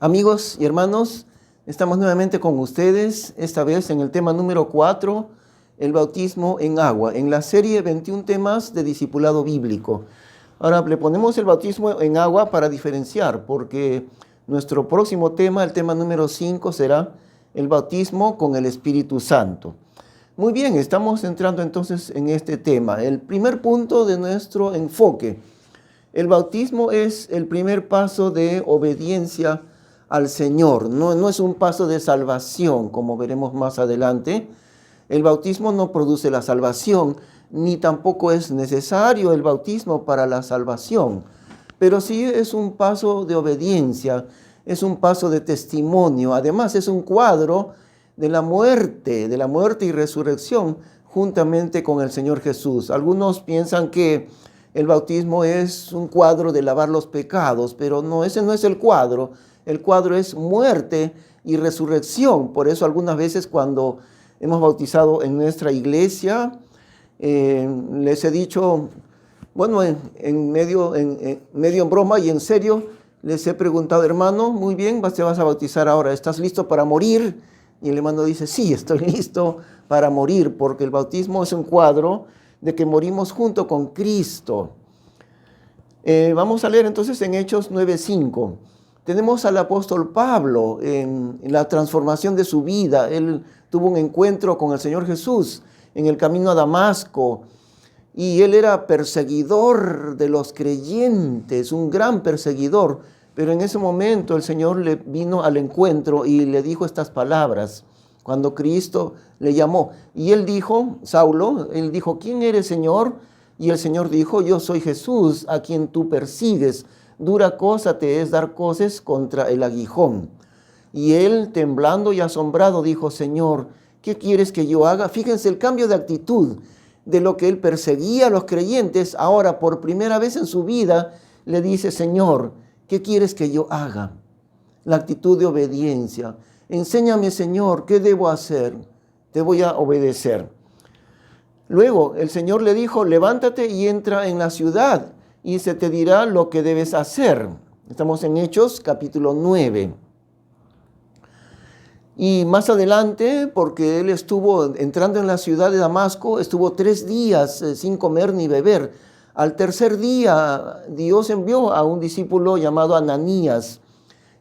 Amigos y hermanos, estamos nuevamente con ustedes, esta vez en el tema número 4, el bautismo en agua, en la serie 21 temas de discipulado bíblico. Ahora le ponemos el bautismo en agua para diferenciar, porque nuestro próximo tema, el tema número 5, será el bautismo con el Espíritu Santo. Muy bien, estamos entrando entonces en este tema. El primer punto de nuestro enfoque: el bautismo es el primer paso de obediencia al Señor. No es un paso de salvación, como veremos más adelante. El bautismo no produce la salvación, ni tampoco es necesario el bautismo para la salvación. Pero sí es un paso de obediencia, es un paso de testimonio. Además es un cuadro de la muerte y resurrección juntamente con el Señor Jesús. Algunos piensan que el bautismo es un cuadro de lavar los pecados, pero no, ese no es el cuadro. El cuadro es muerte y resurrección. Por eso algunas veces cuando hemos bautizado en nuestra iglesia, les he dicho, bueno, en medio en broma y en serio, les he preguntado: hermano, muy bien, te vas a bautizar ahora, ¿estás listo para morir? Y el hermano dice: sí, estoy listo para morir, porque el bautismo es un cuadro de que morimos junto con Cristo. Vamos a leer entonces en Hechos 9:5. Tenemos al apóstol Pablo en la transformación de su vida. Él tuvo un encuentro con el Señor Jesús en el camino a Damasco, y él era perseguidor de los creyentes, un gran perseguidor. Pero en ese momento el Señor le vino al encuentro y le dijo estas palabras cuando Cristo le llamó. Y él dijo, Saulo, él dijo: ¿quién eres, Señor? Y el Señor dijo: yo soy Jesús, a quien tú persigues. Dura cosa te es dar coces contra el aguijón. Y él, temblando y asombrado, dijo: Señor, ¿qué quieres que yo haga? Fíjense el cambio de actitud. De lo que él perseguía a los creyentes, ahora por primera vez en su vida le dice: Señor, ¿qué quieres que yo haga? La actitud de obediencia. Enséñame, Señor, ¿qué debo hacer? Te voy a obedecer. Luego el Señor le dijo: levántate y entra en la ciudad, y se te dirá lo que debes hacer. Estamos en Hechos capítulo 9. Y más adelante, porque él estuvo entrando en la ciudad de Damasco, estuvo 3 días sin comer ni beber. Al tercer día, Dios envió a un discípulo llamado Ananías.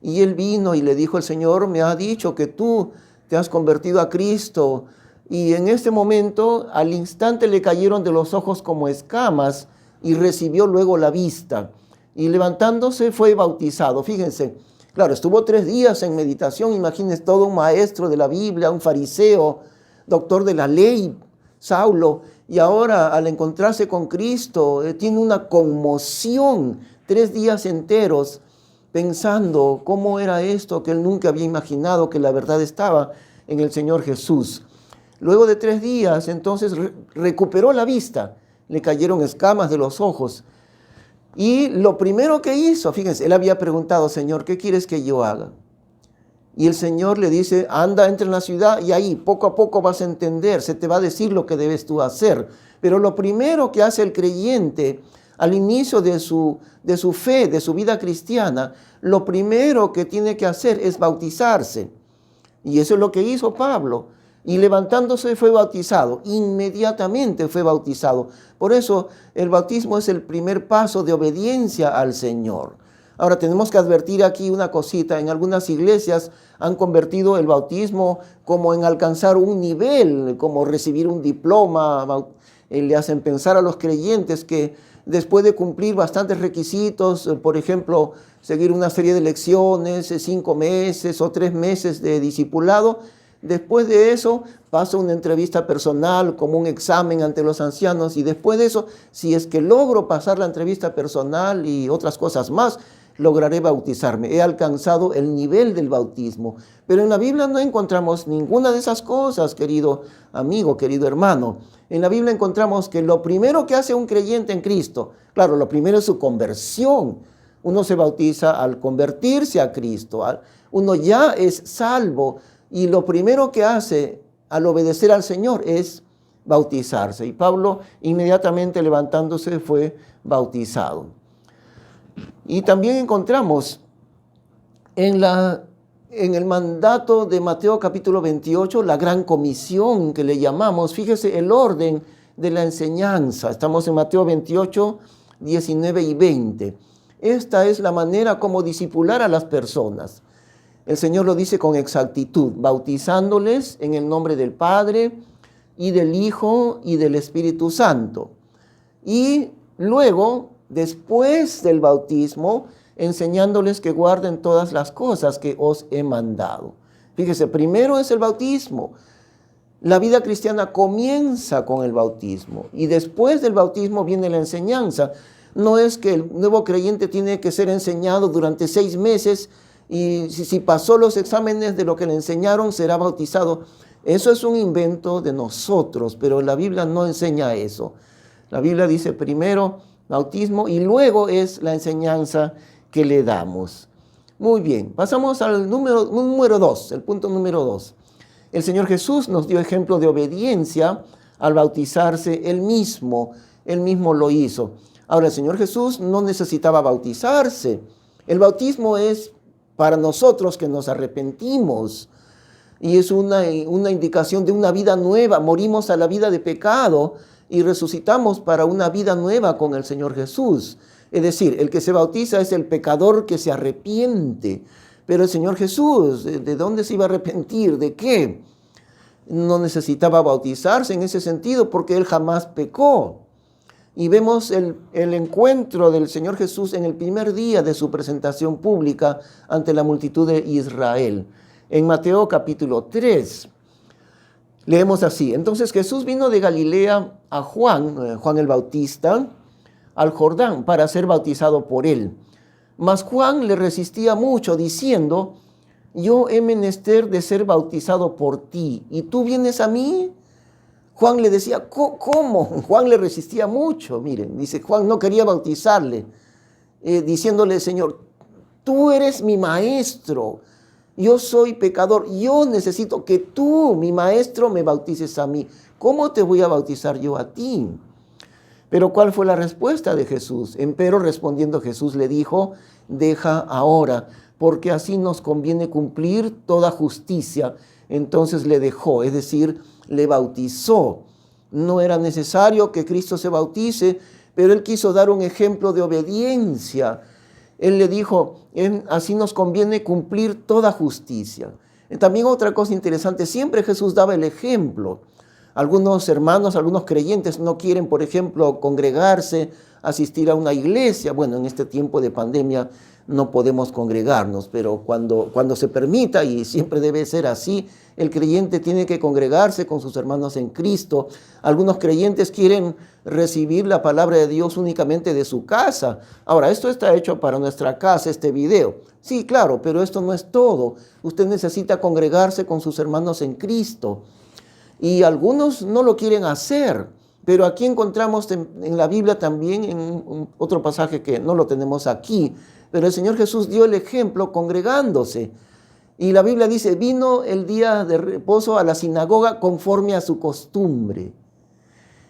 Y él vino y le dijo: el Señor me ha dicho que tú te has convertido a Cristo. Y en este momento, al instante le cayeron de los ojos como escamas y recibió luego la vista. Y levantándose fue bautizado. Fíjense, claro, estuvo 3 días en meditación. Imagínense, todo un maestro de la Biblia, un fariseo, doctor de la ley, Saulo. Y ahora, al encontrarse con Cristo, tiene una conmoción, 3 días enteros, pensando cómo era esto que él nunca había imaginado, que la verdad estaba en el Señor Jesús. Luego de 3 días, entonces recuperó la vista. Le cayeron escamas de los ojos. Y lo primero que hizo, fíjense, él había preguntado: Señor, ¿qué quieres que yo haga? Y el Señor le dice: anda, entra en la ciudad y ahí poco a poco vas a entender, se te va a decir lo que debes tú hacer. Pero lo primero que hace el creyente al inicio de su fe, de su vida cristiana, lo primero que tiene que hacer es bautizarse. Y eso es lo que hizo Pablo. Y levantándose fue bautizado, inmediatamente fue bautizado. Por eso el bautismo es el primer paso de obediencia al Señor. Ahora tenemos que advertir aquí una cosita: en algunas iglesias han convertido el bautismo como en alcanzar un nivel, como recibir un diploma. Le hacen pensar a los creyentes que después de cumplir bastantes requisitos, por ejemplo, seguir una serie de lecciones, 5 meses o 3 meses de discipulado, después de eso pasa una entrevista personal, como un examen ante los ancianos, y después de eso, si es que logro pasar la entrevista personal y otras cosas más, lograré bautizarme. He alcanzado el nivel del bautismo. Pero en la Biblia no encontramos ninguna de esas cosas, querido amigo, querido hermano. En la Biblia encontramos que lo primero que hace un creyente en Cristo, claro, lo primero es su conversión. Uno se bautiza al convertirse a Cristo. Uno ya es salvo. Y lo primero que hace al obedecer al Señor es bautizarse. Y Pablo, inmediatamente levantándose, fue bautizado. Y también encontramos En el mandato de Mateo capítulo 28, la gran comisión que le llamamos, fíjese el orden de la enseñanza. Estamos en Mateo 28, 19 y 20. Esta es la manera como discipular a las personas. El Señor lo dice con exactitud, bautizándoles en el nombre del Padre y del Hijo y del Espíritu Santo. Y luego, después del bautismo, enseñándoles que guarden todas las cosas que os he mandado. Fíjese, primero es el bautismo. La vida cristiana comienza con el bautismo y después del bautismo viene la enseñanza. No es que el nuevo creyente tiene que ser enseñado durante 6 meses y si pasó los exámenes de lo que le enseñaron será bautizado. Eso es un invento de nosotros, pero la Biblia no enseña eso. La Biblia dice primero bautismo y luego es la enseñanza que le damos. Muy bien, pasamos al número 2, el punto número 2. El Señor Jesús nos dio ejemplo de obediencia al bautizarse Él mismo lo hizo. Ahora, el Señor Jesús no necesitaba bautizarse. El bautismo es para nosotros que nos arrepentimos y es una indicación de una vida nueva. Morimos a la vida de pecado y resucitamos para una vida nueva con el Señor Jesús. Es decir, el que se bautiza es el pecador que se arrepiente. Pero el Señor Jesús, ¿de dónde se iba a arrepentir? ¿De qué? No necesitaba bautizarse en ese sentido porque Él jamás pecó. Y vemos el encuentro del Señor Jesús en el primer día de su presentación pública ante la multitud de Israel. En Mateo capítulo 3. Leemos así. Entonces Jesús vino de Galilea a Juan el Bautista, al Jordán para ser bautizado por él. Mas Juan le resistía mucho, diciendo: yo he menester de ser bautizado por ti, ¿y tú vienes a mí? Juan le decía, ¿cómo? Juan le resistía mucho, miren, dice, Juan no quería bautizarle, diciéndole, Señor, tú eres mi maestro, yo soy pecador, yo necesito que tú, mi maestro, me bautices a mí. ¿Cómo te voy a bautizar yo a ti? Pero ¿cuál fue la respuesta de Jesús? Empero respondiendo Jesús le dijo, deja ahora, porque así nos conviene cumplir toda justicia. Entonces le dejó, es decir, le bautizó. No era necesario que Cristo se bautice, pero Él quiso dar un ejemplo de obediencia. Él le dijo, así nos conviene cumplir toda justicia. También otra cosa interesante, siempre Jesús daba el ejemplo. Algunos hermanos, algunos creyentes no quieren, por ejemplo, congregarse, asistir a una iglesia. Bueno, en este tiempo de pandemia no podemos congregarnos, pero cuando se permita, y siempre debe ser así, el creyente tiene que congregarse con sus hermanos en Cristo. Algunos creyentes quieren recibir la palabra de Dios únicamente de su casa. Ahora, esto está hecho para nuestra casa, este video. Sí, claro, pero esto no es todo. Usted necesita congregarse con sus hermanos en Cristo. Y algunos no lo quieren hacer, pero aquí encontramos en la Biblia también, en otro pasaje que no lo tenemos aquí, pero el Señor Jesús dio el ejemplo congregándose. Y la Biblia dice, vino el día de reposo a la sinagoga conforme a su costumbre.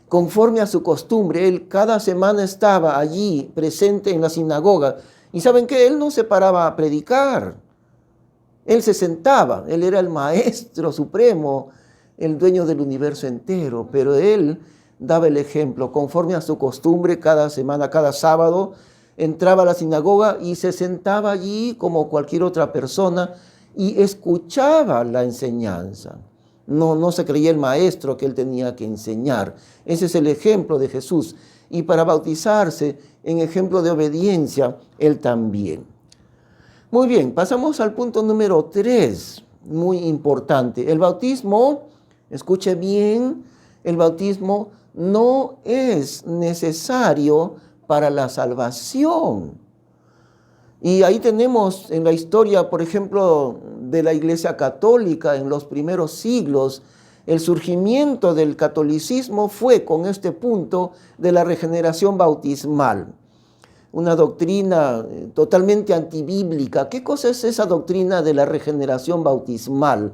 Conforme a su costumbre, Él cada semana estaba allí presente en la sinagoga. ¿Y saben qué? Él no se paraba a predicar. Él se sentaba, Él era el maestro supremo, el dueño del universo entero, pero Él daba el ejemplo. Conforme a su costumbre, cada semana, cada sábado, entraba a la sinagoga y se sentaba allí como cualquier otra persona y escuchaba la enseñanza. No se creía el maestro que Él tenía que enseñar. Ese es el ejemplo de Jesús. Y para bautizarse, en ejemplo de obediencia, Él también. Muy bien, pasamos al punto número 3, muy importante. El bautismo, escuche bien, el bautismo no es necesario para la salvación. Y ahí tenemos en la historia, por ejemplo, de la Iglesia Católica en los primeros siglos, el surgimiento del catolicismo fue con este punto de la regeneración bautismal. Una doctrina totalmente antibíblica. ¿Qué cosa es esa doctrina de la regeneración bautismal?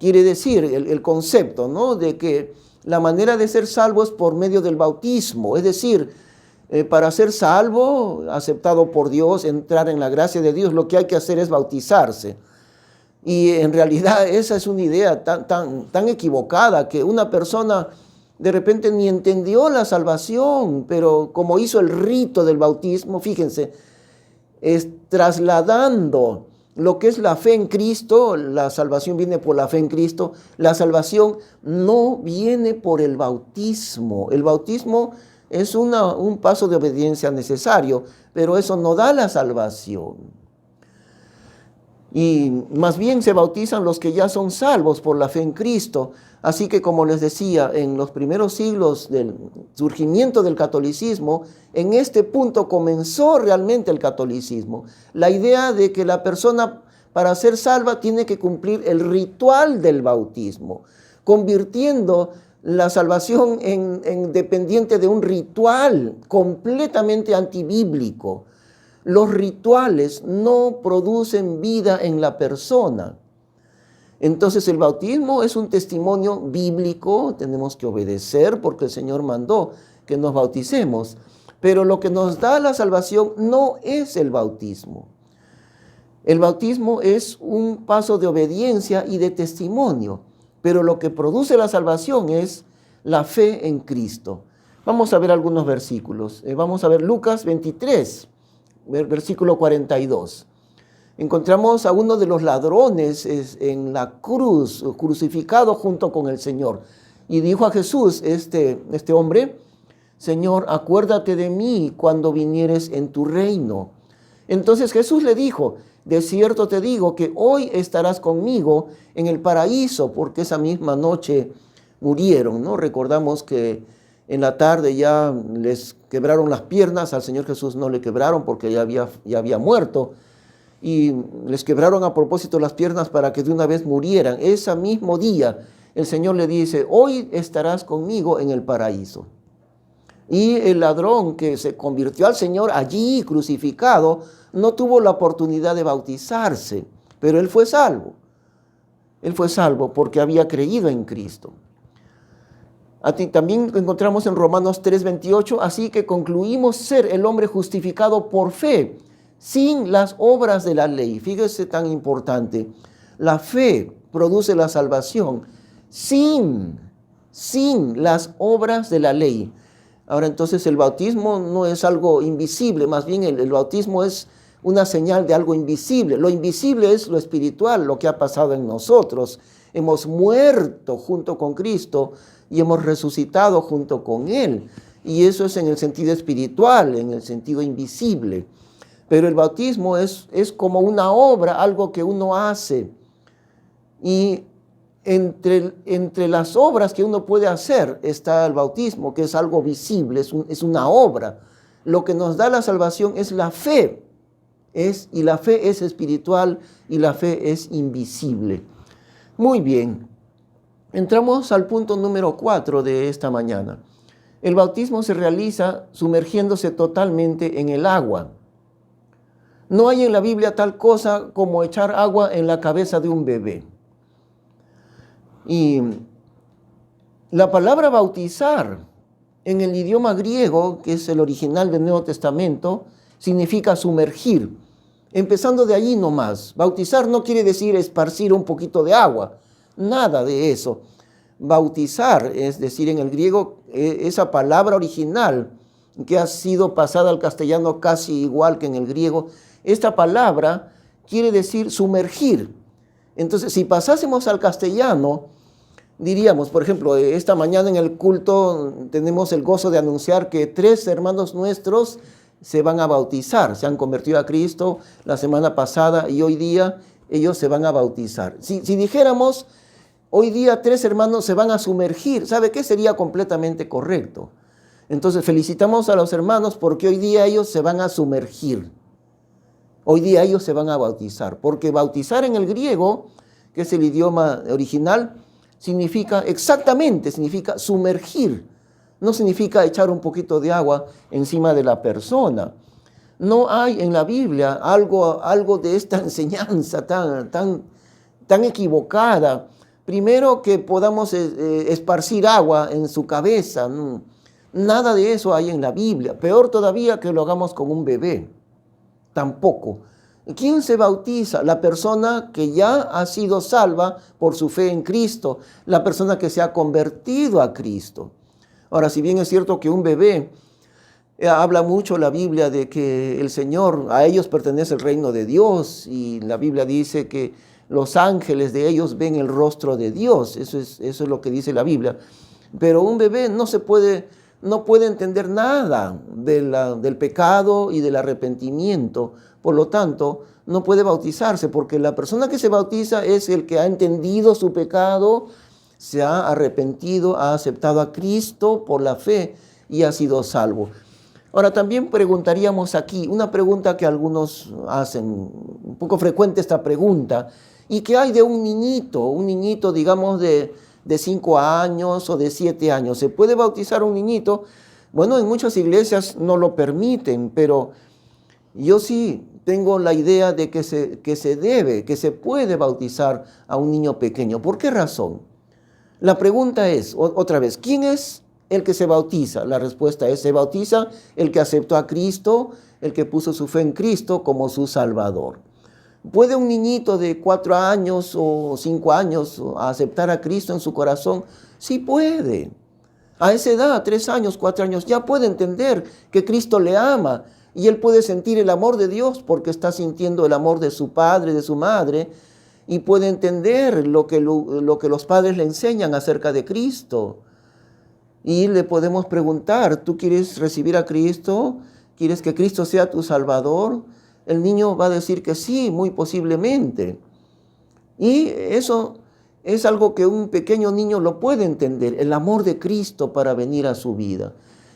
Quiere decir el concepto, ¿no?, de que la manera de ser salvo es por medio del bautismo. Es decir, Para ser salvo, aceptado por Dios, entrar en la gracia de Dios, lo que hay que hacer es bautizarse. Y en realidad esa es una idea tan equivocada que una persona de repente ni entendió la salvación, pero como hizo el rito del bautismo, fíjense, es trasladando lo que es la fe en Cristo. La salvación viene por la fe en Cristo. La salvación no viene por el bautismo. El bautismo es un paso de obediencia necesario, pero eso no da la salvación. Y más bien se bautizan los que ya son salvos por la fe en Cristo. Así que, como les decía, en los primeros siglos del surgimiento del catolicismo, en este punto comenzó realmente el catolicismo. La idea de que la persona, para ser salva, tiene que cumplir el ritual del bautismo, convirtiendo la salvación en dependiente de un ritual completamente antibíblico. Los rituales no producen vida en la persona. Entonces el bautismo es un testimonio bíblico, tenemos que obedecer porque el Señor mandó que nos bauticemos. Pero lo que nos da la salvación no es el bautismo. El bautismo es un paso de obediencia y de testimonio, pero lo que produce la salvación es la fe en Cristo. Vamos a ver algunos versículos. Vamos a ver Lucas 23, versículo 42. Encontramos a uno de los ladrones en la cruz, crucificado junto con el Señor. Y dijo a Jesús, este hombre: Señor, acuérdate de mí cuando vinieres en tu reino. Entonces Jesús le dijo: de cierto te digo que hoy estarás conmigo en el paraíso, porque esa misma noche murieron, ¿no? Recordamos que en la tarde ya les quebraron las piernas, al Señor Jesús no le quebraron porque ya había muerto, y les quebraron a propósito las piernas para que de una vez murieran. Ese mismo día el Señor le dice: hoy estarás conmigo en el paraíso. Y el ladrón que se convirtió al Señor allí crucificado no tuvo la oportunidad de bautizarse, pero él fue salvo. Él fue salvo porque había creído en Cristo. También encontramos en Romanos 3:28, así que concluimos ser el hombre justificado por fe, sin las obras de la ley. Fíjese, tan importante. La fe produce la salvación sin las obras de la ley. Ahora, entonces, el bautismo no es algo invisible, más bien el bautismo es una señal de algo invisible. Lo invisible es lo espiritual, lo que ha pasado en nosotros. Hemos muerto junto con Cristo y hemos resucitado junto con Él. Y eso es en el sentido espiritual, en el sentido invisible. Pero el bautismo es como una obra, algo que uno hace. Y entre las obras que uno puede hacer está el bautismo, que es algo visible, es una obra. Lo que nos da la salvación es la fe. Y la fe es espiritual y la fe es invisible. Muy bien. Entramos al punto número 4 de esta mañana. El bautismo se realiza sumergiéndose totalmente en el agua. No hay en la Biblia tal cosa como echar agua en la cabeza de un bebé. Y la palabra bautizar en el idioma griego, que es el original del Nuevo Testamento, significa sumergir. Empezando de allí nomás. Bautizar no quiere decir esparcir un poquito de agua. Nada de eso. Bautizar, es decir, en el griego, esa palabra original que ha sido pasada al castellano casi igual que en el griego, esta palabra quiere decir sumergir. Entonces, si pasásemos al castellano, diríamos, por ejemplo, esta mañana en el culto tenemos el gozo de anunciar que 3 hermanos nuestros se van a bautizar, se han convertido a Cristo la semana pasada y hoy día ellos se van a bautizar. Si dijéramos, hoy día 3 hermanos se van a sumergir, ¿sabe qué? Sería completamente correcto. Entonces felicitamos a los hermanos porque hoy día ellos se van a sumergir. Hoy día ellos se van a bautizar, porque bautizar en el griego, que es el idioma original, significa sumergir. No significa echar un poquito de agua encima de la persona. No hay en la Biblia algo de esta enseñanza tan equivocada. Primero, que podamos esparcir agua en su cabeza. Nada de eso hay en la Biblia. Peor todavía que lo hagamos con un bebé. Tampoco. ¿Quién se bautiza? La persona que ya ha sido salva por su fe en Cristo, la persona que se ha convertido a Cristo. Ahora, si bien es cierto que un bebé, habla mucho la Biblia de que el Señor, a ellos pertenece el reino de Dios, y la Biblia dice que los ángeles de ellos ven el rostro de Dios. Eso es lo que dice la Biblia. Pero un bebé no puede entender nada del pecado y del arrepentimiento. Por lo tanto, no puede bautizarse, porque la persona que se bautiza es el que ha entendido su pecado, se ha arrepentido, ha aceptado a Cristo por la fe y ha sido salvo. Ahora, también preguntaríamos aquí, una pregunta que algunos hacen, un poco frecuente esta pregunta, ¿y qué hay de un niñito, digamos, de 5 años o de 7 años? ¿Se puede bautizar a un niñito? Bueno, en muchas iglesias no lo permiten, pero yo sí tengo la idea de que se puede bautizar a un niño pequeño. ¿Por qué razón? La pregunta es, otra vez, ¿quién es el que se bautiza? La respuesta es, se bautiza el que aceptó a Cristo, el que puso su fe en Cristo como su Salvador. ¿Puede un niñito de 4 años o 5 años aceptar a Cristo en su corazón? Sí puede. A esa edad, 3 años, 4 años, ya puede entender que Cristo le ama y él puede sentir el amor de Dios porque está sintiendo el amor de su padre, de su madre, y puede entender lo que los padres le enseñan acerca de Cristo. Y le podemos preguntar, ¿tú quieres recibir a Cristo? ¿Quieres que Cristo sea tu Salvador? El niño va a decir que sí, muy posiblemente. Y eso es algo que un pequeño niño lo puede entender, el amor de Cristo para venir a su vida.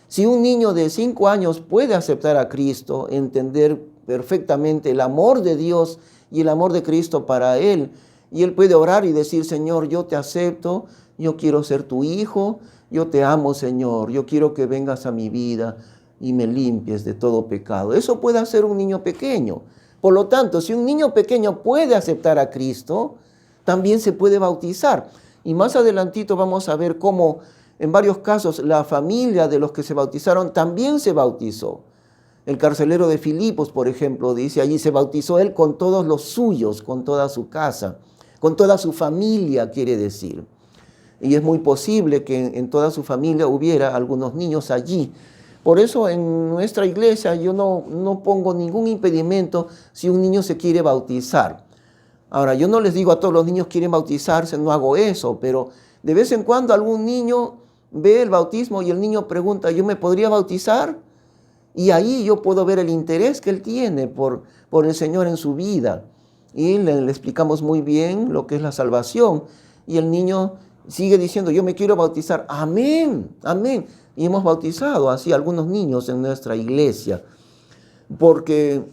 Si un niño de 5 años puede aceptar a Cristo, entender perfectamente el amor de Dios y el amor de Cristo para él, y él puede orar y decir, Señor, yo te acepto, yo quiero ser tu hijo, yo te amo, Señor, yo quiero que vengas a mi vida y me limpies de todo pecado. Eso puede hacer un niño pequeño. Por lo tanto, si un niño pequeño puede aceptar a Cristo, también se puede bautizar. Y más adelantito vamos a ver cómo en varios casos la familia de los que se bautizaron también se bautizó. El carcelero de Filipos, por ejemplo, dice, allí se bautizó él con todos los suyos, con toda su casa, con toda su familia, quiere decir. Y es muy posible que en toda su familia hubiera algunos niños allí. Por eso en nuestra iglesia yo no pongo ningún impedimento si un niño se quiere bautizar. Ahora, yo no les digo a todos los niños quieren bautizarse, no hago eso, pero de vez en cuando algún niño ve el bautismo y el niño pregunta, ¿yo me podría bautizar? Y ahí yo puedo ver el interés que él tiene por el Señor en su vida. Y le explicamos muy bien lo que es la salvación. Y el niño sigue diciendo, yo me quiero bautizar. Amén, amén. Y hemos bautizado así a algunos niños en nuestra iglesia. Porque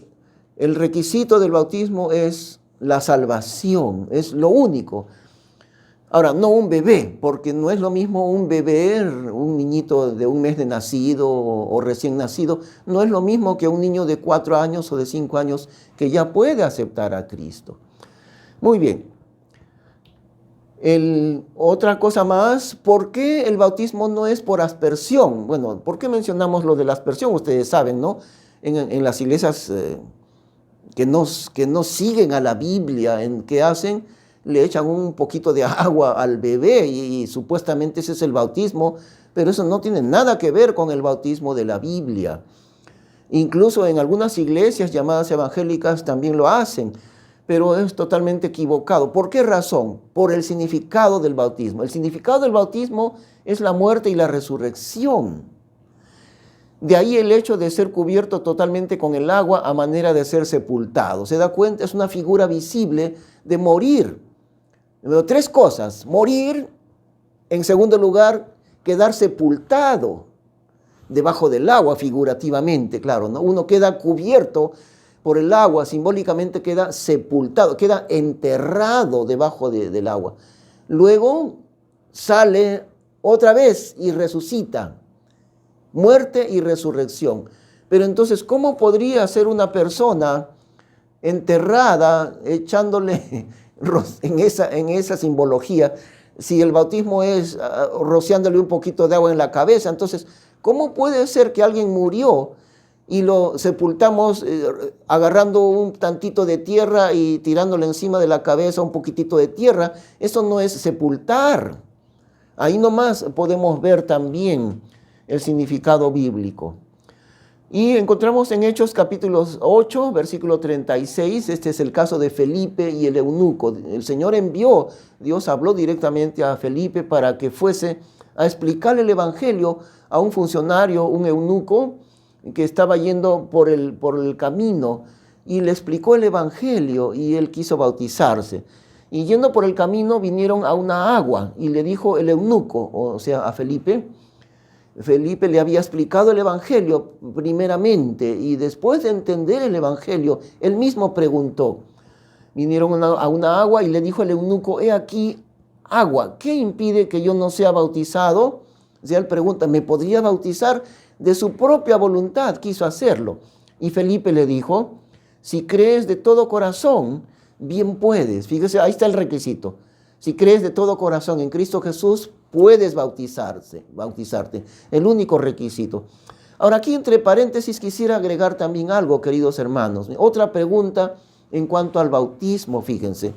el requisito del bautismo es la salvación, es lo único. Ahora, no un bebé, porque no es lo mismo un bebé, un niñito de 1 mes de nacido o recién nacido, no es lo mismo que un niño de 4 años o de 5 años que ya puede aceptar a Cristo. Muy bien. Otra cosa más, ¿por qué el bautismo no es por aspersión? Bueno, ¿por qué mencionamos lo de la aspersión? Ustedes saben, ¿no? En las iglesias que no siguen a la Biblia, ¿qué hacen? Le echan un poquito de agua al bebé y supuestamente ese es el bautismo, pero eso no tiene nada que ver con el bautismo de la Biblia. Incluso en algunas iglesias llamadas evangélicas también lo hacen, pero es totalmente equivocado. ¿Por qué razón? Por el significado del bautismo. El significado del bautismo es la muerte y la resurrección. De ahí el hecho de ser cubierto totalmente con el agua a manera de ser sepultado. ¿Se da cuenta? Es una figura visible de morir. 3 cosas: morir, en segundo lugar, quedar sepultado debajo del agua, figurativamente, claro, ¿no? Uno queda cubierto por el agua, simbólicamente queda sepultado, queda enterrado debajo del agua. Luego sale otra vez y resucita. Muerte y resurrección. Pero entonces, ¿cómo podría ser una persona enterrada echándole en esa simbología? Si el bautismo es rociándole un poquito de agua en la cabeza, entonces, ¿Cómo puede ser que alguien murió y lo sepultamos agarrando un tantito de tierra y tirándole encima de la cabeza un poquitito de tierra? Eso no es sepultar. Ahí nomás podemos ver también el significado bíblico. Y encontramos en Hechos capítulo 8, versículo 36, este es el caso de Felipe y el eunuco. El Señor envió, Dios habló directamente a Felipe para que fuese a explicarle el evangelio a un funcionario, un eunuco, que estaba yendo por el camino, y le explicó el evangelio y él quiso bautizarse. Y yendo por el camino vinieron a una agua y le dijo el eunuco, o sea, a Felipe le había explicado el evangelio primeramente y después de entender el evangelio, él mismo preguntó. Vinieron a una agua y le dijo el eunuco, he aquí agua, ¿qué impide que yo no sea bautizado? O sea, él pregunta, ¿me podría bautizar? De su propia voluntad quiso hacerlo. Y Felipe le dijo, si crees de todo corazón, bien puedes. Fíjese, ahí está el requisito. Si crees de todo corazón en Cristo Jesús, puedes bautizarte. El único requisito. Ahora, aquí entre paréntesis quisiera agregar también algo, queridos hermanos. Otra pregunta en cuanto al bautismo, fíjense.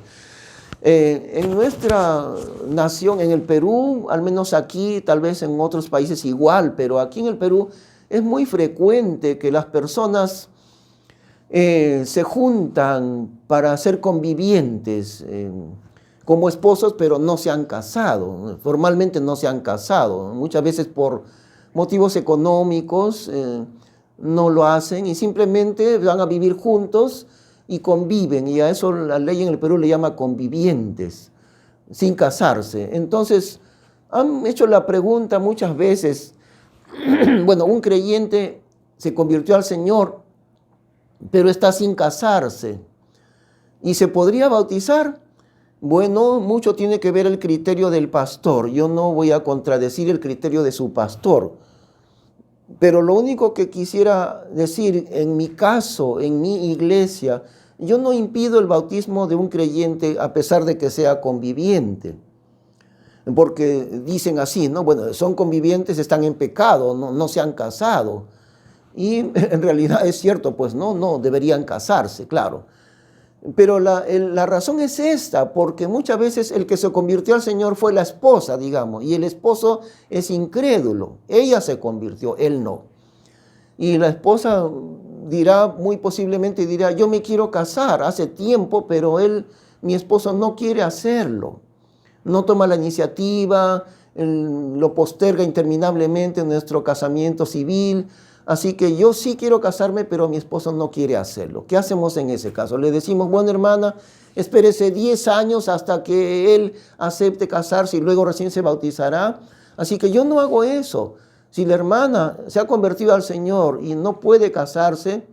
En nuestra nación, en el Perú, al menos aquí, tal vez en otros países igual, pero aquí en el Perú es muy frecuente que las personas se juntan para ser convivientes como esposos, pero no se han casado, formalmente no se han casado. Muchas veces por motivos económicos no lo hacen y simplemente van a vivir juntos y conviven, y a eso la ley en el Perú le llama convivientes, sin casarse. Entonces, han hecho la pregunta muchas veces, bueno, un creyente se convirtió al Señor, pero está sin casarse, ¿y se podría bautizar? Bueno, mucho tiene que ver el criterio del pastor. Yo no voy a contradecir el criterio de su pastor, pero lo único que quisiera decir, en mi caso, en mi iglesia, yo no impido el bautismo de un creyente a pesar de que sea conviviente. Porque dicen así, ¿no? Bueno, son convivientes, están en pecado, no se han casado. Y en realidad es cierto, pues no deberían casarse, claro. Pero la razón es esta, porque muchas veces el que se convirtió al Señor fue la esposa, digamos, y el esposo es incrédulo. Ella se convirtió, él no. Y la esposa dirá, muy posiblemente dirá, yo me quiero casar hace tiempo, pero mi esposo no quiere hacerlo. No toma la iniciativa, lo posterga interminablemente en nuestro casamiento civil. Así que yo sí quiero casarme, pero mi esposo no quiere hacerlo. ¿Qué hacemos en ese caso? Le decimos, bueno, hermana, espérese 10 años hasta que él acepte casarse y luego recién se bautizará. Así que yo no hago eso. Si la hermana se ha convertido al Señor y no puede casarse,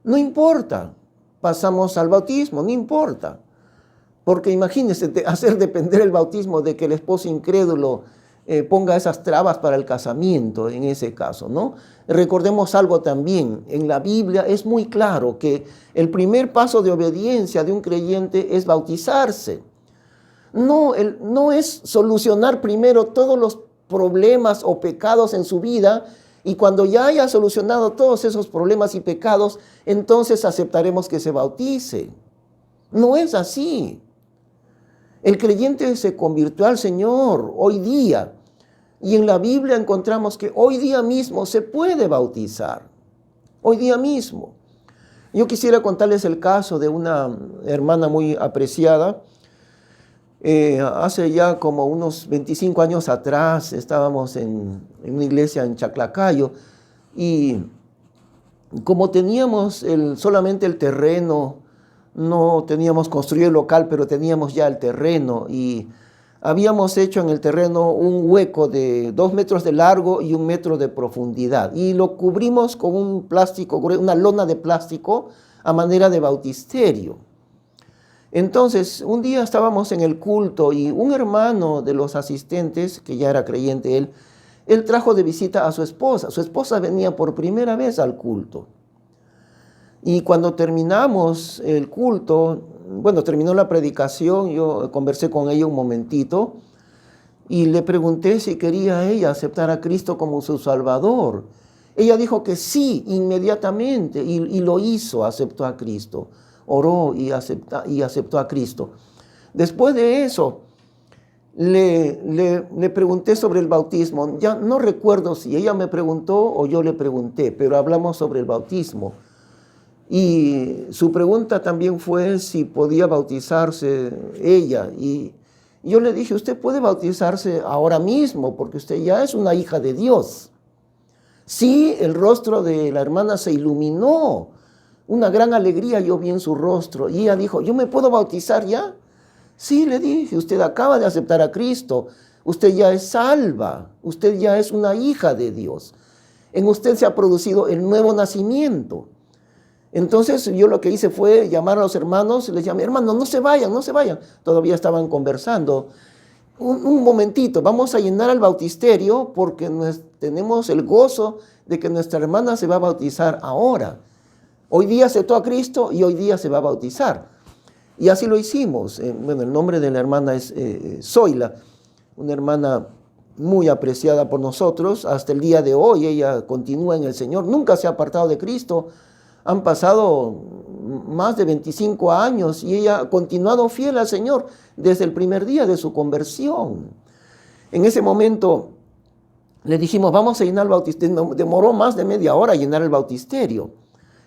no importa. Pasamos al bautismo, no importa. Porque imagínense hacer depender el bautismo de que el esposo incrédulo ponga esas trabas para el casamiento en ese caso, ¿no? Recordemos algo también, en la Biblia es muy claro que el primer paso de obediencia de un creyente es bautizarse. No es solucionar primero todos los problemas o pecados en su vida y cuando ya haya solucionado todos esos problemas y pecados, entonces aceptaremos que se bautice. No es así. El creyente se convirtió al Señor hoy día. Y en la Biblia encontramos que hoy día mismo se puede bautizar. Hoy día mismo. Yo quisiera contarles el caso de una hermana muy apreciada. Hace ya como unos 25 años atrás estábamos en una iglesia en Chaclacayo. Y como teníamos solamente el terreno, no teníamos construido el local, pero teníamos ya el terreno y habíamos hecho en el terreno un hueco de 2 metros de largo y 1 metro de profundidad y lo cubrimos con un plástico, una lona de plástico a manera de bautisterio. Entonces, un día estábamos en el culto y un hermano de los asistentes, que ya era creyente él trajo de visita a su esposa. Su esposa venía por primera vez al culto. Y cuando terminamos el culto, bueno, terminó la predicación, yo conversé con ella un momentito y le pregunté si quería ella aceptar a Cristo como su Salvador. Ella dijo que sí, inmediatamente, y lo hizo, aceptó a Cristo. Oró y aceptó a Cristo. Después de eso, le pregunté sobre el bautismo. Ya no recuerdo si ella me preguntó o yo le pregunté, pero hablamos sobre el bautismo. Y su pregunta también fue si podía bautizarse ella. Y yo le dije, usted puede bautizarse ahora mismo porque usted ya es una hija de Dios. Sí, el rostro de la hermana se iluminó. Una gran alegría yo vi en su rostro. Y ella dijo, ¿yo me puedo bautizar ya? Sí, le dije, usted acaba de aceptar a Cristo. Usted ya es salva. Usted ya es una hija de Dios. En usted se ha producido el nuevo nacimiento. Entonces yo lo que hice fue llamar a los hermanos. Les llamé, hermanos, no se vayan, no se vayan. Todavía estaban conversando. Un momentito, vamos a llenar el bautisterio porque tenemos el gozo de que nuestra hermana se va a bautizar ahora. Hoy día aceptó a Cristo y hoy día se va a bautizar. Y así lo hicimos. Bueno, el nombre de la hermana es Zoila, una hermana muy apreciada por nosotros. Hasta el día de hoy ella continúa en el Señor, nunca se ha apartado de Cristo. Han pasado más de 25 años y ella ha continuado fiel al Señor desde el primer día de su conversión. En ese momento le dijimos, vamos a llenar el bautisterio. Demoró más de media hora llenar el bautisterio.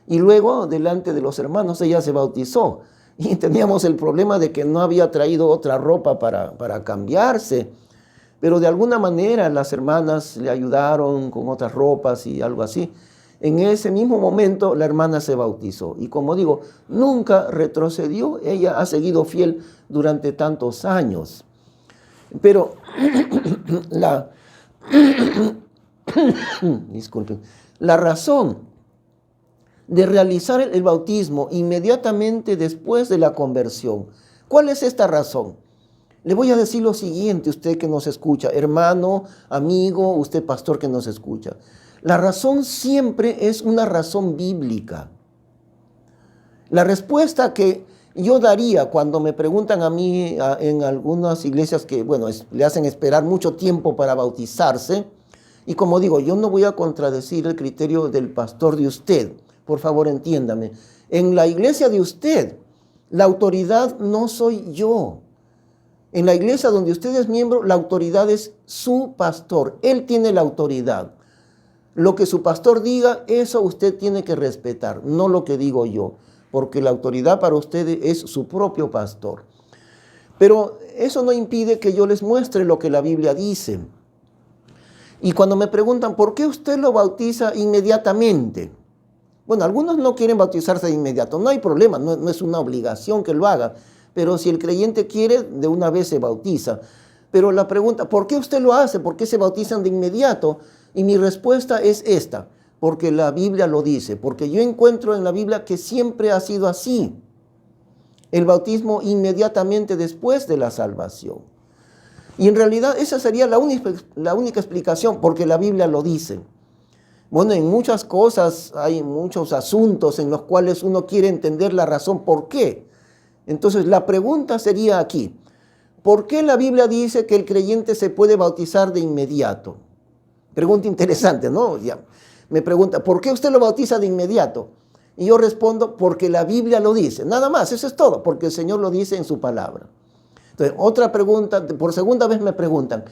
Y luego, delante de los hermanos, ella se bautizó. Y teníamos el problema de que no había traído otra ropa para cambiarse. Pero de alguna manera las hermanas le ayudaron con otras ropas y algo así. En ese mismo momento la hermana se bautizó. Y como digo, nunca retrocedió. Ella ha seguido fiel durante tantos años. Pero disculpen, la razón de realizar el bautismo inmediatamente después de la conversión. ¿Cuál es esta razón? Le voy a decir lo siguiente, usted que nos escucha, hermano, amigo, usted pastor que nos escucha. La razón siempre es una razón bíblica. La respuesta que yo daría cuando me preguntan a mí en algunas iglesias que, bueno, le hacen esperar mucho tiempo para bautizarse, y como digo, yo no voy a contradecir el criterio del pastor de usted, por favor entiéndame. En la iglesia de usted, la autoridad no soy yo. En la iglesia donde usted es miembro, la autoridad es su pastor. Él tiene la autoridad. Lo que su pastor diga, eso usted tiene que respetar, no lo que digo yo, porque la autoridad para usted es su propio pastor. Pero eso no impide que yo les muestre lo que la Biblia dice. Y cuando me preguntan, ¿por qué usted lo bautiza inmediatamente? Bueno, algunos no quieren bautizarse de inmediato, no hay problema, no es una obligación que lo haga, pero si el creyente quiere, de una vez se bautiza. Pero la pregunta, ¿por qué usted lo hace? ¿Por qué se bautizan de inmediato? Y mi respuesta es esta, porque la Biblia lo dice, porque yo encuentro en la Biblia que siempre ha sido así. El bautismo inmediatamente después de la salvación. Y en realidad esa sería la única explicación, porque la Biblia lo dice. Bueno, en muchas cosas hay muchos asuntos en los cuales uno quiere entender la razón por qué. Entonces la pregunta sería aquí, ¿por qué la Biblia dice que el creyente se puede bautizar de inmediato? Pregunta interesante, ¿no? Ya. Me pregunta, ¿por qué usted lo bautiza de inmediato? Y yo respondo, porque la Biblia lo dice. Nada más, eso es todo, porque el Señor lo dice en su palabra. Entonces, otra pregunta, por segunda vez me preguntan,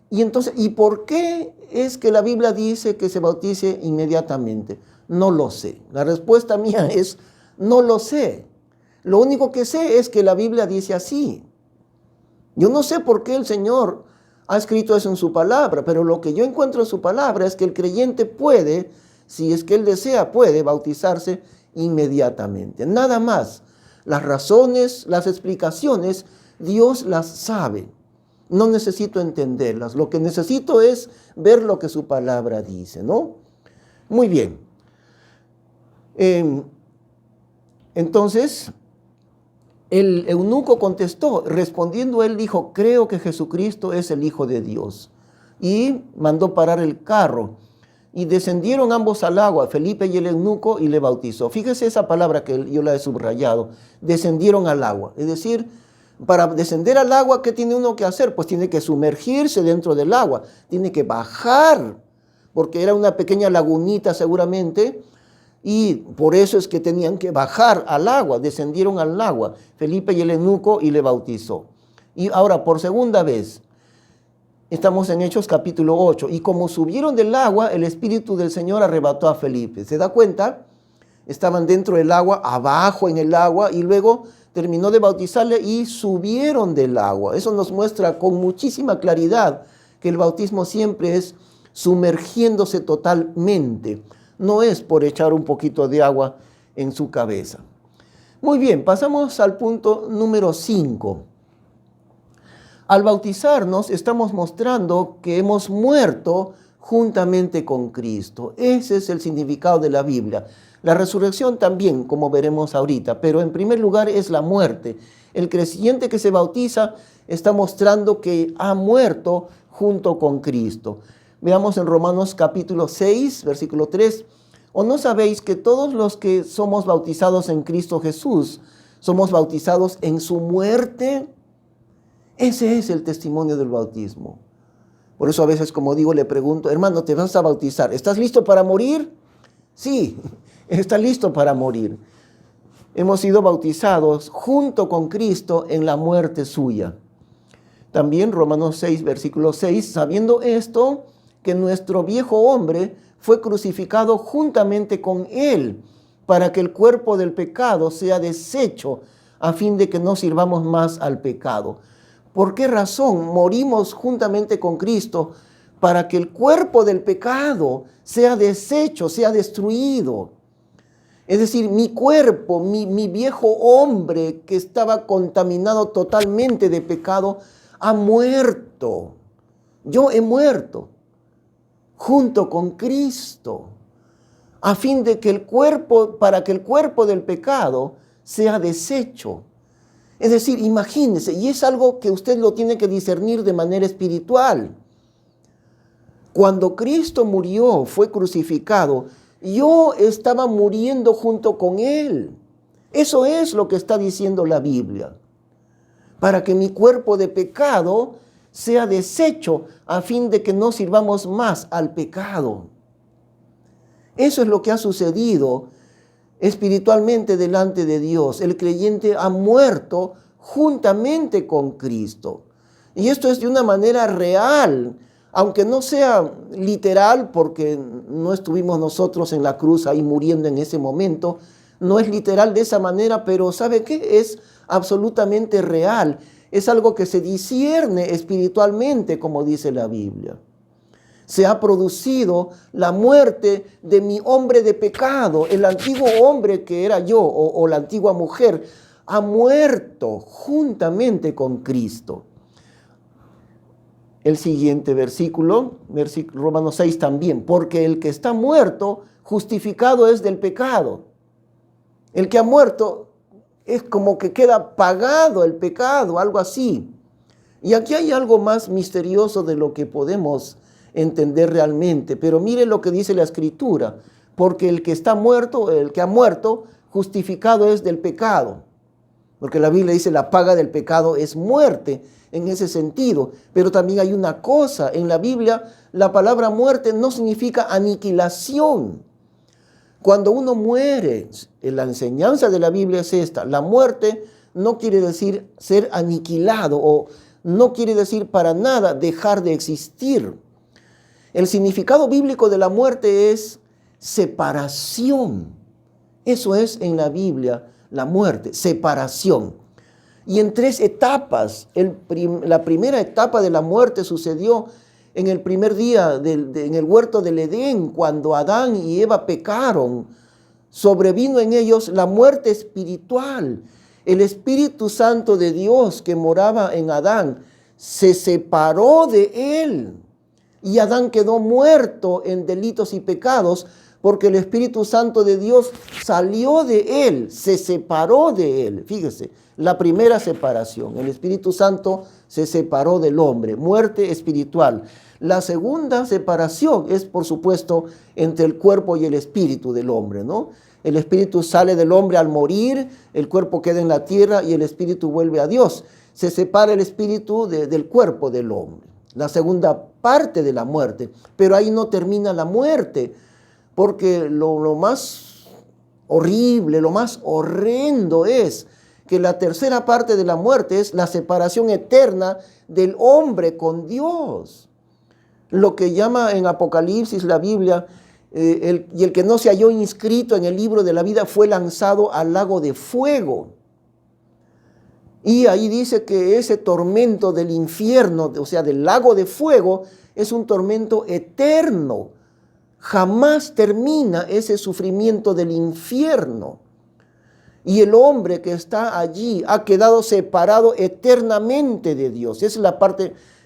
y entonces, ¿y por qué es que la Biblia dice que se bautice inmediatamente? No lo sé. La respuesta mía es, no lo sé. Lo único que sé es que la Biblia dice así. Yo no sé por qué el Señor ha escrito eso en su palabra, pero lo que yo encuentro en su palabra es que el creyente puede, si es que él desea, puede bautizarse inmediatamente. Nada más. Las razones, las explicaciones, Dios las sabe. No necesito entenderlas. Lo que necesito es ver lo que su palabra dice, ¿no? Muy bien. Entonces, el eunuco contestó, respondiendo él dijo, creo que Jesucristo es el Hijo de Dios. Y mandó parar el carro. Y descendieron ambos al agua, Felipe y el eunuco, y le bautizó. Fíjese esa palabra que yo la he subrayado. Descendieron al agua. Es decir, Para descender al agua, ¿qué tiene uno que hacer? Pues tiene que sumergirse dentro del agua, tiene que bajar, porque era una pequeña lagunita seguramente, y por eso es que tenían que bajar al agua, descendieron al agua, Felipe y el eunuco, y le bautizó. Y ahora, por segunda vez, estamos en Hechos capítulo 8, y como subieron del agua, el Espíritu del Señor arrebató a Felipe. ¿Se da cuenta? Estaban dentro del agua, abajo en el agua, y luego terminó de bautizarle y subieron del agua. Eso nos muestra con muchísima claridad que el bautismo siempre es sumergiéndose totalmente. No es por echar un poquito de agua en su cabeza. Muy bien, pasamos al punto número 5. Al bautizarnos estamos mostrando que hemos muerto juntamente con Cristo. Ese es el significado de la Biblia. La resurrección también, como veremos ahorita, pero en primer lugar es la muerte. El creyente que se bautiza está mostrando que ha muerto junto con Cristo. Veamos en Romanos capítulo 6, versículo 3. ¿O no sabéis que todos los que somos bautizados en Cristo Jesús somos bautizados en su muerte? Ese es el testimonio del bautismo. Por eso a veces, como digo, le pregunto, hermano, ¿te vas a bautizar? ¿Estás listo para morir? Sí, está listo para morir. Hemos sido bautizados junto con Cristo en la muerte suya. También Romanos 6, versículo 6, sabiendo esto, que nuestro viejo hombre fue crucificado juntamente con él, para que el cuerpo del pecado sea deshecho, a fin de que no sirvamos más al pecado. ¿Por qué razón morimos juntamente con Cristo? Para que el cuerpo del pecado sea deshecho, sea destruido. Es decir, mi cuerpo, mi viejo hombre que estaba contaminado totalmente de pecado, ha muerto. Yo he muerto junto con Cristo, a fin de que para que el cuerpo del pecado sea deshecho. Es decir, imagínense, y es algo que usted lo tiene que discernir de manera espiritual. Cuando Cristo murió, fue crucificado, yo estaba muriendo junto con Él. Eso es lo que está diciendo la Biblia. Para que mi cuerpo de pecado sea deshecho, a fin de que no sirvamos más al pecado. Eso es lo que ha sucedido espiritualmente delante de Dios. El creyente ha muerto juntamente con Cristo. Y esto es de una manera real, aunque no sea literal, porque no estuvimos nosotros en la cruz ahí muriendo en ese momento. No es literal de esa manera, pero ¿sabe qué? Es absolutamente real. Es algo que se discierne espiritualmente, como dice la Biblia. Se ha producido la muerte de mi hombre de pecado. El antiguo hombre que era yo o la antigua mujer ha muerto juntamente con Cristo. El siguiente versículo, Romanos 6 también. Porque el que está muerto, justificado es del pecado. El que ha muerto es como que queda pagado el pecado, algo así. Y aquí hay algo más misterioso de lo que podemos entender realmente. Pero mire lo que dice la Escritura. Porque el que está muerto, el que ha muerto, justificado es del pecado. Porque la Biblia dice la paga del pecado es muerte en ese sentido. Pero también hay una cosa. En la Biblia la palabra muerte no significa aniquilación. Cuando uno muere, la enseñanza de la Biblia es esta. La muerte no quiere decir ser aniquilado o no quiere decir para nada dejar de existir. El significado bíblico de la muerte es separación. Eso es en la Biblia la muerte, separación. Y en 3 etapas. La primera etapa de la muerte sucedió en el primer día en el huerto del Edén, cuando Adán y Eva pecaron. Sobrevino en ellos la muerte espiritual. El Espíritu Santo de Dios que moraba en Adán se separó de él. Y Adán quedó muerto en delitos y pecados porque el Espíritu Santo de Dios salió de él, se separó de él. Fíjese, la primera separación, el Espíritu Santo se separó del hombre, muerte espiritual. La segunda separación es, por supuesto, entre el cuerpo y el espíritu del hombre, ¿no? El espíritu sale del hombre al morir, el cuerpo queda en la tierra y el espíritu vuelve a Dios. Se separa el espíritu del cuerpo del hombre. La segunda parte de la muerte. Pero ahí no termina la muerte, porque lo más horrible, lo más horrendo es que la tercera parte de la muerte es la separación eterna del hombre con Dios. Lo que llama en Apocalipsis la Biblia, y el que no se halló inscrito en el libro de la vida fue lanzado al lago de fuego. Y ahí dice que ese tormento del infierno, o sea, del lago de fuego, es un tormento eterno. Jamás termina ese sufrimiento del infierno. Y el hombre que está allí ha quedado separado eternamente de Dios. Esa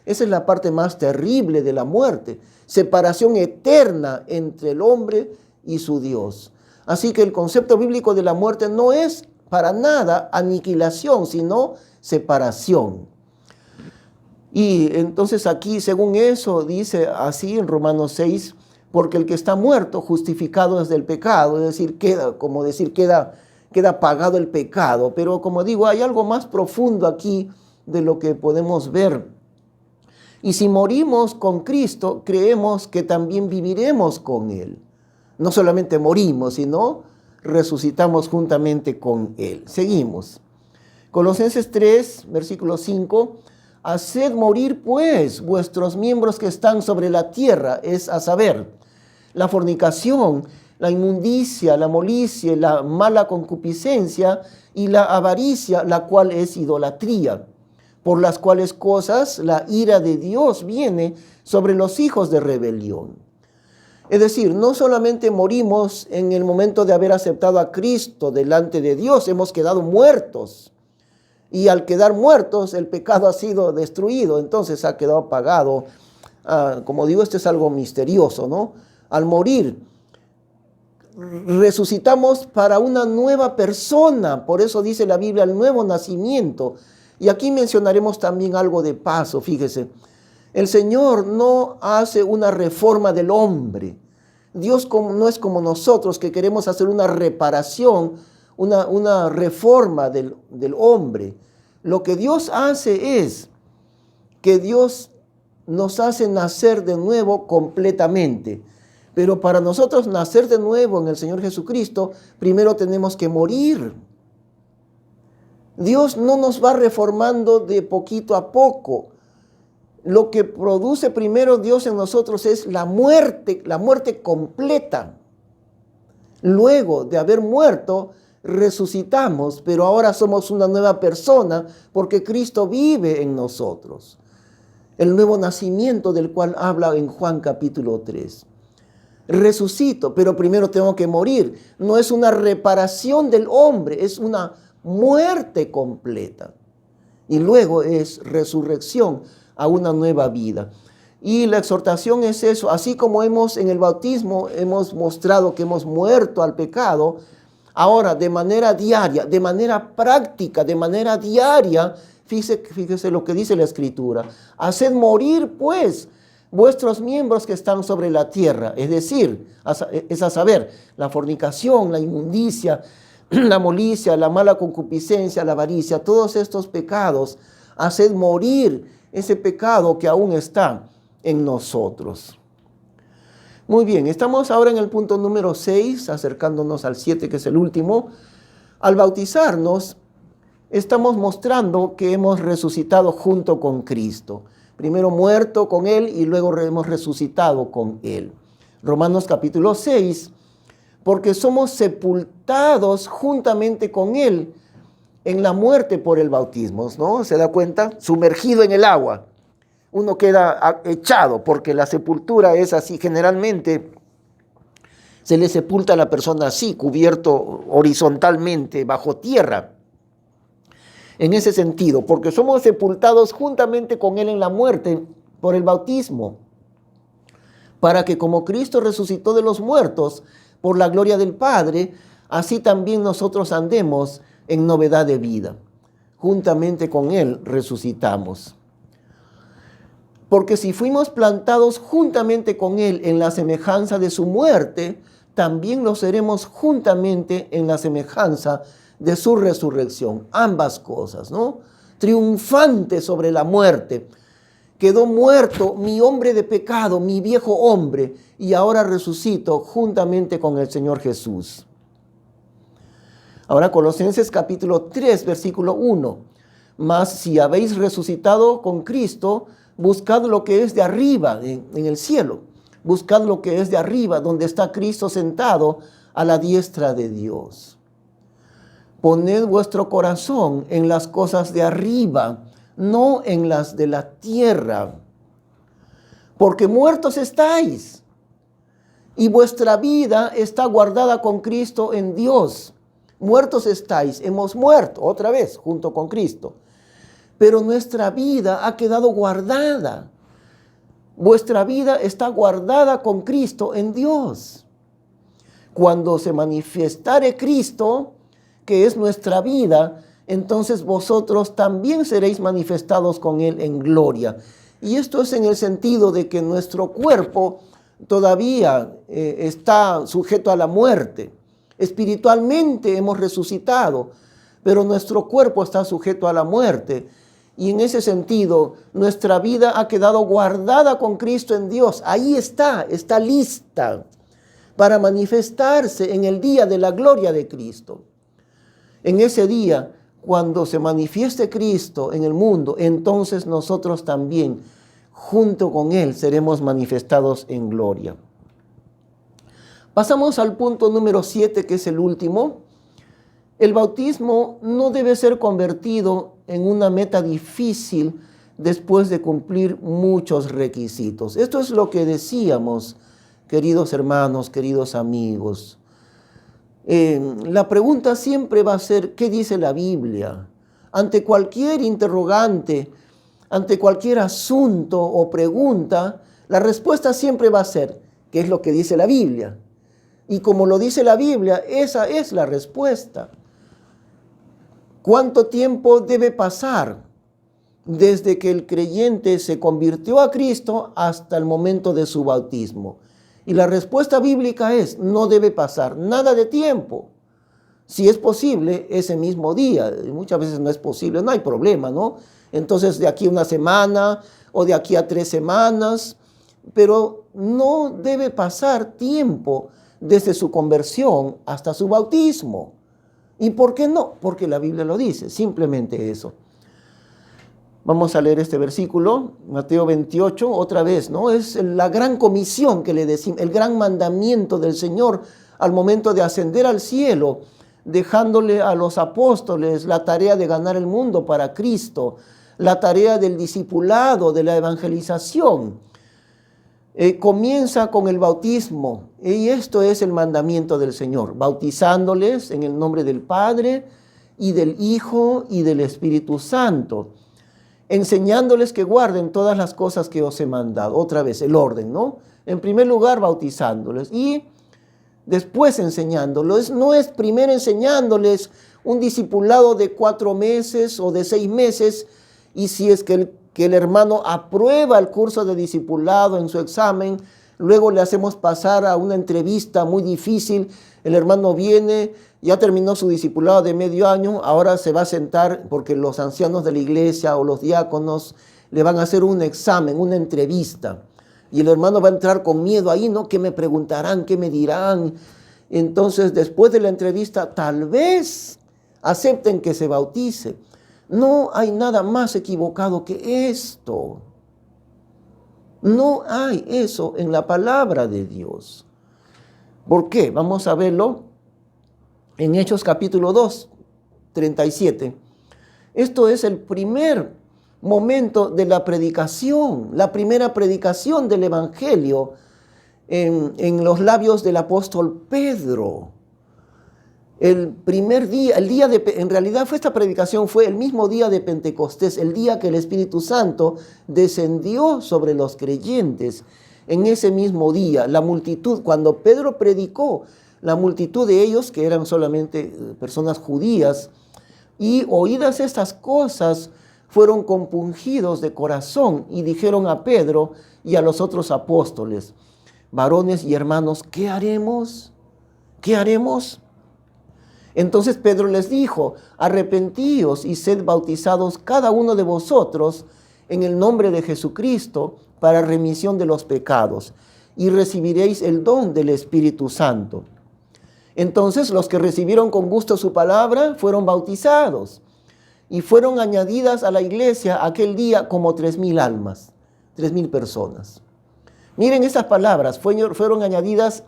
es la parte más terrible de la muerte. Separación eterna entre el hombre y su Dios. Así que el concepto bíblico de la muerte no es para nada aniquilación, sino separación. Y entonces aquí, según eso, dice así en Romanos 6, porque el que está muerto, justificado es del pecado, es decir, queda pagado el pecado. Pero como digo, hay algo más profundo aquí de lo que podemos ver. Y si morimos con Cristo, creemos que también viviremos con Él. No solamente morimos, sino resucitamos juntamente con Él. Seguimos. Colosenses 3, versículo 5. Haced morir pues vuestros miembros que están sobre la tierra, es a saber, la fornicación, la inmundicia, la molicie, la mala concupiscencia y la avaricia, la cual es idolatría, por las cuales cosas la ira de Dios viene sobre los hijos de rebelión. Es decir, no solamente morimos en el momento de haber aceptado a Cristo delante de Dios, hemos quedado muertos. Y al quedar muertos, el pecado ha sido destruido, entonces ha quedado pagado. Como digo, esto es algo misterioso, ¿no? Al morir, resucitamos para una nueva persona. Por eso dice la Biblia, el nuevo nacimiento. Y aquí mencionaremos también algo de paso, fíjese. El Señor no hace una reforma del hombre. Dios no es como nosotros que queremos hacer una reparación, una reforma del hombre. Lo que Dios hace es que Dios nos hace nacer de nuevo completamente. Pero para nosotros nacer de nuevo en el Señor Jesucristo, primero tenemos que morir. Dios no nos va reformando de poquito a poco. Lo que produce primero Dios en nosotros es la muerte completa. Luego de haber muerto, resucitamos, pero ahora somos una nueva persona porque Cristo vive en nosotros. El nuevo nacimiento del cual habla en Juan capítulo 3. Resucito, pero primero tengo que morir. No es una reparación del hombre, es una muerte completa. Y luego es resurrección a una nueva vida. Y la exhortación es eso, así como en el bautismo hemos mostrado que hemos muerto al pecado, ahora de manera diaria, de manera práctica, de manera diaria, fíjese lo que dice la Escritura. Haced morir pues vuestros miembros que están sobre la tierra, es decir, es a saber, la fornicación, la inmundicia, la molicia, la mala concupiscencia, la avaricia, todos estos pecados, haced morir ese pecado que aún está en nosotros. Muy bien, estamos ahora en el punto número 6, acercándonos al 7, que es el último. Al bautizarnos, estamos mostrando que hemos resucitado junto con Cristo. Primero muerto con Él y luego hemos resucitado con Él. Romanos capítulo 6, porque somos sepultados juntamente con Él en la muerte por el bautismo, ¿no? ¿Se da cuenta? Sumergido en el agua. Uno queda echado porque la sepultura es así. Generalmente se le sepulta a la persona así, cubierto horizontalmente bajo tierra. En ese sentido, porque somos sepultados juntamente con Él en la muerte por el bautismo, para que como Cristo resucitó de los muertos por la gloria del Padre, así también nosotros andemos en novedad de vida. Juntamente con Él resucitamos. Porque si fuimos plantados juntamente con Él en la semejanza de su muerte, también lo seremos juntamente en la semejanza de su resurrección. Ambas cosas, ¿no? Triunfante sobre la muerte. Quedó muerto mi hombre de pecado, mi viejo hombre, y ahora resucito juntamente con el Señor Jesús. Ahora Colosenses capítulo 3, versículo 1. Mas si habéis resucitado con Cristo, buscad lo que es de arriba, en el cielo. Buscad lo que es de arriba, donde está Cristo sentado a la diestra de Dios. Poned vuestro corazón en las cosas de arriba, no en las de la tierra. Porque muertos estáis, y vuestra vida está guardada con Cristo en Dios. Muertos estáis, hemos muerto otra vez junto con Cristo. Pero nuestra vida ha quedado guardada. Vuestra vida está guardada con Cristo en Dios. Cuando se manifestare Cristo, que es nuestra vida, entonces vosotros también seréis manifestados con Él en gloria. Y esto es en el sentido de que nuestro cuerpo todavía está sujeto a la muerte. Espiritualmente hemos resucitado, pero nuestro cuerpo está sujeto a la muerte. Y en ese sentido, nuestra vida ha quedado guardada con Cristo en Dios. Ahí está lista para manifestarse en el día de la gloria de Cristo. En ese día, cuando se manifieste Cristo en el mundo, entonces nosotros también, junto con Él, seremos manifestados en gloria. Pasamos al punto número 7, que es el último. El bautismo no debe ser convertido en una meta difícil después de cumplir muchos requisitos. Esto es lo que decíamos, queridos hermanos, queridos amigos. La pregunta siempre va a ser, ¿qué dice la Biblia? Ante cualquier interrogante, ante cualquier asunto o pregunta, la respuesta siempre va a ser, ¿qué es lo que dice la Biblia? Y como lo dice la Biblia, esa es la respuesta. ¿Cuánto tiempo debe pasar desde que el creyente se convirtió a Cristo hasta el momento de su bautismo? Y la respuesta bíblica es, no debe pasar nada de tiempo. Si es posible, ese mismo día. Muchas veces no es posible, no hay problema, ¿no? Entonces, de aquí a una semana o de aquí a 3 semanas, pero no debe pasar tiempo desde su conversión hasta su bautismo. ¿Y por qué no? Porque la Biblia lo dice, simplemente eso. Vamos a leer este versículo, Mateo 28, otra vez, ¿no? Es la gran comisión que le decimos, el gran mandamiento del Señor al momento de ascender al cielo, dejándole a los apóstoles la tarea de ganar el mundo para Cristo, la tarea del discipulado, de la evangelización. Comienza con el bautismo, y esto es el mandamiento del Señor, bautizándoles en el nombre del Padre y del Hijo y del Espíritu Santo, enseñándoles que guarden todas las cosas que os he mandado. Otra vez, el orden, ¿no? En primer lugar, bautizándoles y después enseñándoles. No es primero enseñándoles un discipulado de 4 meses o de 6 meses, y si es que el hermano aprueba el curso de discipulado en su examen, luego le hacemos pasar a una entrevista muy difícil, el hermano viene, ya terminó su discipulado de medio año, ahora se va a sentar porque los ancianos de la iglesia o los diáconos le van a hacer un examen, una entrevista, y el hermano va a entrar con miedo ahí, ¿no? ¿Qué me preguntarán? ¿Qué me dirán? Entonces, después de la entrevista, tal vez acepten que se bautice. No hay nada más equivocado que esto. No hay eso en la palabra de Dios. ¿Por qué? Vamos a verlo en Hechos capítulo 2, 37. Esto es el primer momento de la predicación, la primera predicación del Evangelio en los labios del apóstol Pedro. El primer día, en realidad esta predicación fue el mismo día de Pentecostés, el día que el Espíritu Santo descendió sobre los creyentes. En ese mismo día, la multitud, cuando Pedro predicó, la multitud de ellos, que eran solamente personas judías, y oídas estas cosas, fueron compungidos de corazón y dijeron a Pedro y a los otros apóstoles: varones y hermanos, ¿qué haremos? ¿qué haremos? Entonces Pedro les dijo, arrepentíos y sed bautizados cada uno de vosotros en el nombre de Jesucristo para remisión de los pecados, y recibiréis el don del Espíritu Santo. Entonces los que recibieron con gusto su palabra fueron bautizados, y fueron añadidas a la iglesia aquel día como 3,000 almas, 3,000 personas. Miren estas palabras, fueron añadidas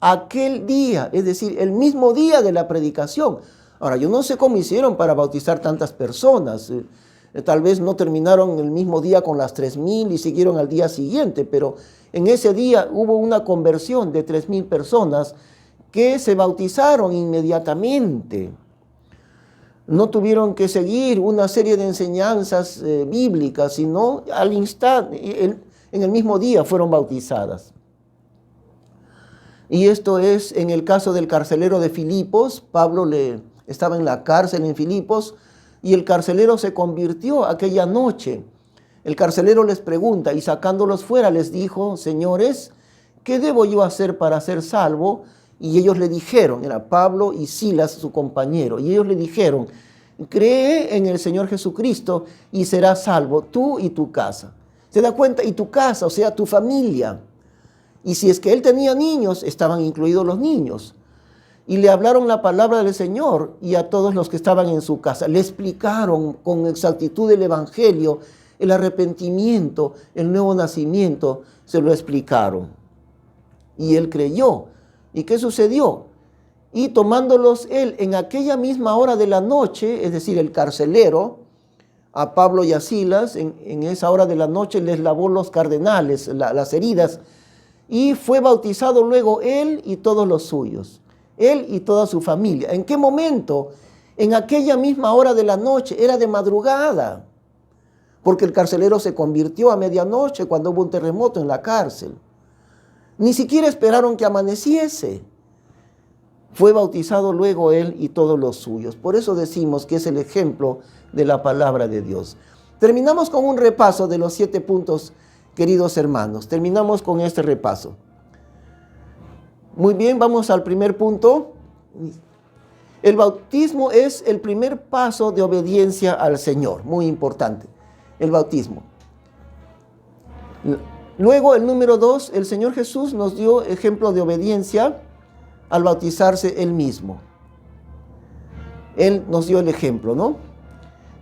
aquel día, es decir, el mismo día de la predicación. Ahora, yo no sé cómo hicieron para bautizar tantas personas. Tal vez no terminaron el mismo día con las 3,000 y siguieron al día siguiente, pero en ese día hubo una conversión de 3,000 personas que se bautizaron inmediatamente. No tuvieron que seguir una serie de enseñanzas bíblicas, sino al instante, en el mismo día fueron bautizadas. Y esto es en el caso del carcelero de Filipos. Pablo estaba en la cárcel en Filipos y el carcelero se convirtió aquella noche. El carcelero les pregunta y sacándolos fuera les dijo, señores, ¿qué debo yo hacer para ser salvo? Y ellos le dijeron, era Pablo y Silas su compañero, y ellos le dijeron, cree en el Señor Jesucristo y serás salvo tú y tu casa. ¿Se da cuenta? Y tu casa, o sea, tu familia. Y si es que él tenía niños, estaban incluidos los niños. Y le hablaron la palabra del Señor y a todos los que estaban en su casa. Le explicaron con exactitud el evangelio, el arrepentimiento, el nuevo nacimiento. Se lo explicaron. Y él creyó. ¿Y qué sucedió? Y tomándolos él en aquella misma hora de la noche, es decir, el carcelero, a Pablo y a Silas, en esa hora de la noche les lavó los cardenales, las heridas, y fue bautizado luego él y todos los suyos, él y toda su familia. ¿En qué momento? En aquella misma hora de la noche, era de madrugada, porque el carcelero se convirtió a medianoche cuando hubo un terremoto en la cárcel. Ni siquiera esperaron que amaneciese. Fue bautizado luego él y todos los suyos. Por eso decimos que es el ejemplo de la palabra de Dios. Terminamos con un repaso de los 7 puntos, queridos hermanos. Terminamos con este repaso. Muy bien, vamos al primer punto. El bautismo es el primer paso de obediencia al Señor. Muy importante, el bautismo. Luego, el número 2, el Señor Jesús nos dio ejemplo de obediencia al bautizarse Él mismo. Él nos dio el ejemplo, ¿no?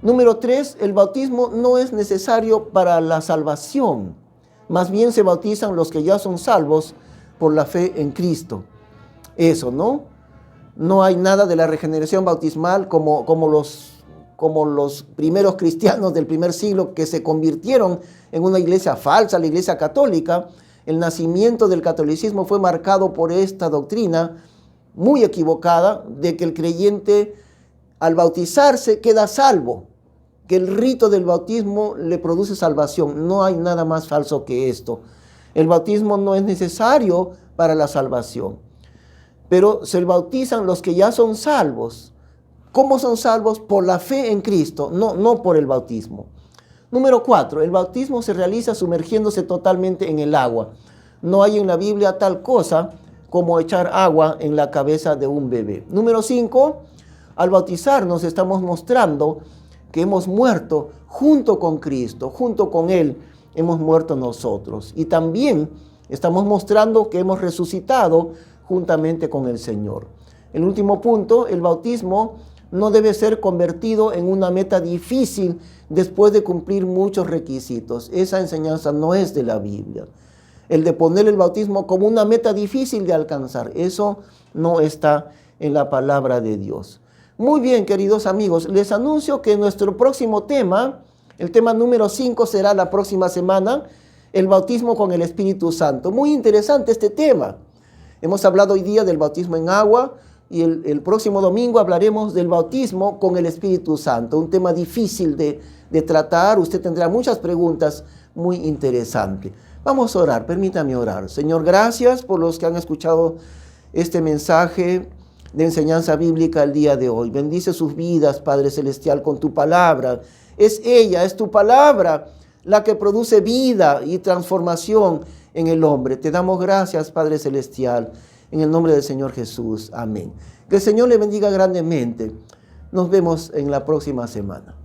Número 3, el bautismo no es necesario para la salvación. Más bien se bautizan los que ya son salvos por la fe en Cristo. Eso, ¿no? No hay nada de la regeneración bautismal como los primeros cristianos del primer siglo que se convirtieron en una iglesia falsa, la iglesia católica. El nacimiento del catolicismo fue marcado por esta doctrina muy equivocada de que el creyente al bautizarse queda salvo, que el rito del bautismo le produce salvación. No hay nada más falso que esto. El bautismo no es necesario para la salvación, pero se bautizan los que ya son salvos. ¿Cómo son salvos? Por la fe en Cristo, no por el bautismo. Número 4, el bautismo se realiza sumergiéndose totalmente en el agua. No hay en la Biblia tal cosa como echar agua en la cabeza de un bebé. Número 5, al bautizarnos estamos mostrando que hemos muerto junto con Cristo, junto con Él hemos muerto nosotros. Y también estamos mostrando que hemos resucitado juntamente con el Señor. El último punto, el bautismo no debe ser convertido en una meta difícil después de cumplir muchos requisitos. Esa enseñanza no es de la Biblia. El de poner el bautismo como una meta difícil de alcanzar, eso no está en la palabra de Dios. Muy bien, queridos amigos, les anuncio que nuestro próximo tema, el tema número 5 será la próxima semana, el bautismo con el Espíritu Santo. Muy interesante este tema. Hemos hablado hoy día del bautismo en agua, y el próximo domingo hablaremos del bautismo con el Espíritu Santo, un tema difícil de tratar. Usted tendrá muchas preguntas muy interesantes. Vamos a orar, permítame orar. Señor, gracias por los que han escuchado este mensaje de enseñanza bíblica el día de hoy. Bendice sus vidas, Padre Celestial, con tu palabra. Es ella, es tu palabra, la que produce vida y transformación en el hombre. Te damos gracias, Padre Celestial. En el nombre del Señor Jesús. Amén. Que el Señor le bendiga grandemente. Nos vemos en la próxima semana.